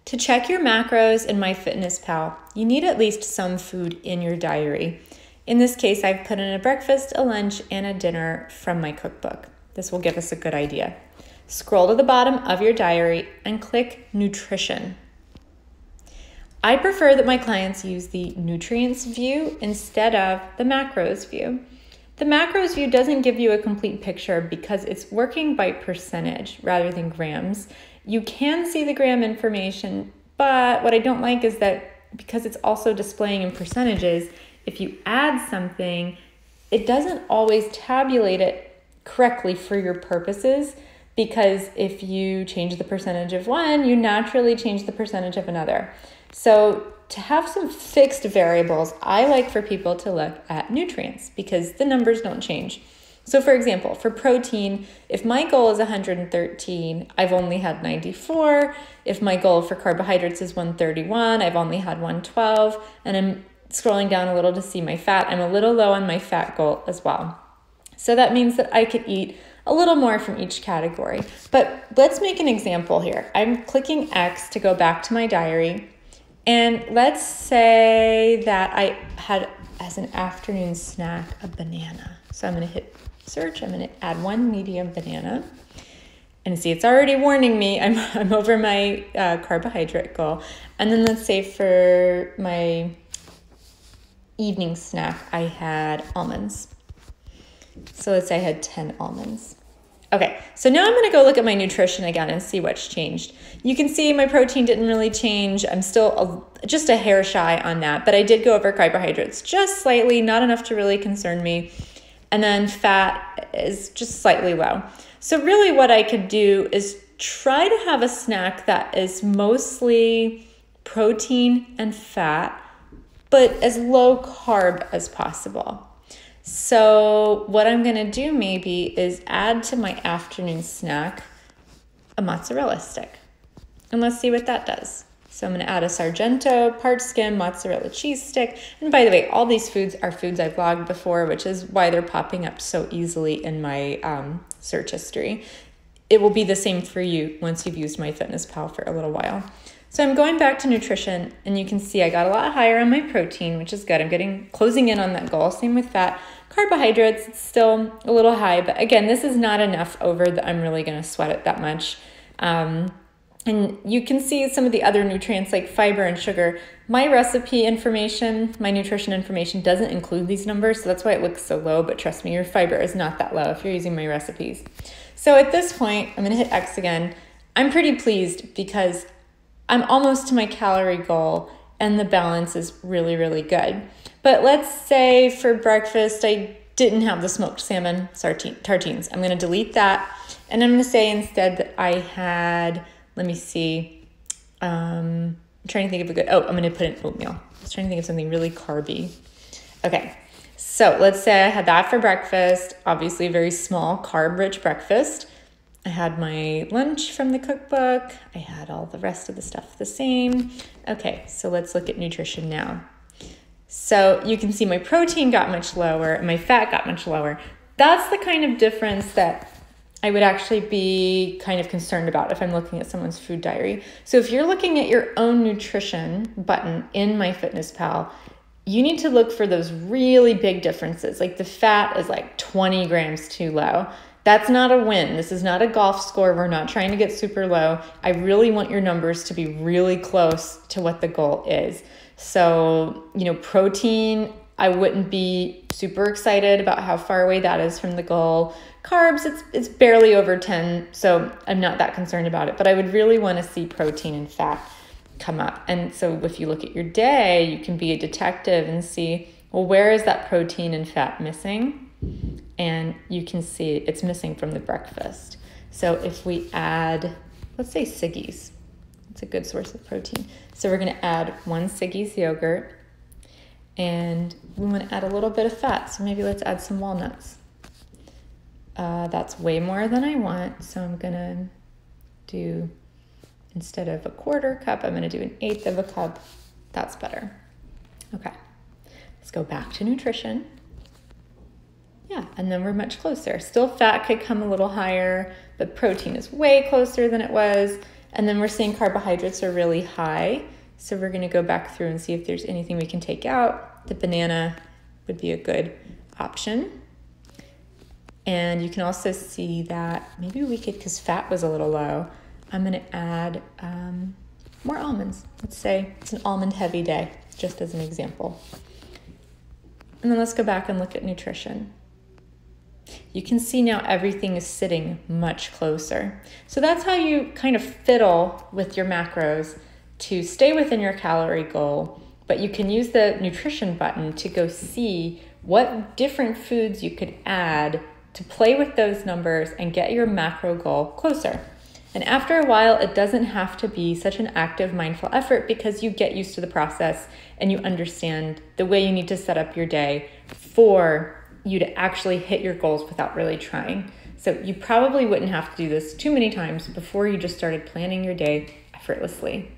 To check your macros in MyFitnessPal, you need at least some food in your diary. In this case, I've put in a breakfast, a lunch, and a dinner from my cookbook. This will give us a good idea. Scroll to the bottom of your diary and click Nutrition. I prefer that my clients use the nutrients view instead of the macros view. The macros view doesn't give you a complete picture because it's working by percentage rather than grams. You can see the gram information, but what I don't like is that because it's also displaying in percentages, if you add something, it doesn't always tabulate it correctly for your purposes, because if you change the percentage of one, you naturally change the percentage of another. So to have some fixed variables, I like for people to look at nutrients because the numbers don't change. So for example, for protein, if my goal is 113, I've only had 94. If my goal for carbohydrates is 131, I've only had 112. And I'm scrolling down a little to see my fat. I'm a little low on my fat goal as well. So that means that I could eat a little more from each category. But let's make an example here. I'm clicking X to go back to my diary. And let's say that I had as an afternoon snack a banana. So I'm going to hit search. I'm going to add one medium banana. And see, it's already warning me I'm over my carbohydrate goal. And then let's say for my evening snack, I had almonds. So let's say I had 10 almonds. Okay, so now I'm going to go look at my nutrition again and see what's changed. You can see my protein didn't really change. I'm still just a hair shy on that, but I did go over carbohydrates just slightly, not enough to really concern me. And then fat is just slightly low. So really what I could do is try to have a snack that is mostly protein and fat, but as low carb as possible. So what I'm going to do maybe is add to my afternoon snack a mozzarella stick. And let's see what that does. So I'm going to add a Sargento part skim mozzarella cheese stick. And by the way, all these foods are foods I've logged before, which is why they're popping up so easily in my search history. It will be the same for you once you've used MyFitnessPal for a little while. So I'm going back to nutrition, and you can see I got a lot higher on my protein, which is good. I'm closing in on that goal. Same with fat. Carbohydrates, it's still a little high, but again, this is not enough over that I'm really going to sweat it that much. And you can see some of the other nutrients like fiber and sugar. My recipe information, my nutrition information doesn't include these numbers, so that's why it looks so low, but trust me, your fiber is not that low if you're using my recipes. So at this point, I'm going to hit X again. I'm pretty pleased because I'm almost to my calorie goal and the balance is really, really good. But let's say for breakfast, I didn't have the smoked salmon tartines. I'm going to delete that. And I'm going to say instead that I had, let me see, I'm trying to think of a good, I'm going to put in oatmeal. I was trying to think of something really carby. Okay, so let's say I had that for breakfast, obviously a very small carb-rich breakfast. I had my lunch from the cookbook. I had all the rest of the stuff the same. Okay, so let's look at nutrition now. So you can see my protein got much lower and my fat got much lower. That's the kind of difference that I would actually be kind of concerned about if I'm looking at someone's food diary. So if you're looking at your own nutrition button in MyFitnessPal, you need to look for those really big differences. Like the fat is like 20 grams too low. That's not a win. This is not a golf score. We're not trying to get super low. I really want your numbers to be really close to what the goal is. So, protein, I wouldn't be super excited about how far away that is from the goal. Carbs, it's barely over 10, so I'm not that concerned about it. But I would really want to see protein and fat come up. And so if you look at your day, you can be a detective and see, well, where is that protein and fat missing? And you can see it's missing from the breakfast. So if we add, let's say Siggi's, it's a good source of protein. So we're going to add 1 Siggi's yogurt, and we want to add a little bit of fat. So maybe let's add some walnuts. That's way more than I want. So I'm going to do, instead of a 1/4 cup, I'm going to do 1/8 of a cup. That's better. Okay, let's go back to nutrition. Yeah, and then we're much closer. Still fat could come a little higher, but protein is way closer than it was. And then we're seeing carbohydrates are really high. So we're gonna go back through and see if there's anything we can take out. The banana would be a good option. And you can also see that maybe we could, because fat was a little low, I'm gonna add more almonds. Let's say it's an almond heavy day, just as an example. And then let's go back and look at nutrition. You can see now everything is sitting much closer. So that's how you kind of fiddle with your macros to stay within your calorie goal, but you can use the nutrition button to go see what different foods you could add to play with those numbers and get your macro goal closer. And after a while, it doesn't have to be such an active, mindful effort because you get used to the process and you understand the way you need to set up your day for you to actually hit your goals without really trying. So you probably wouldn't have to do this too many times before you just started planning your day effortlessly.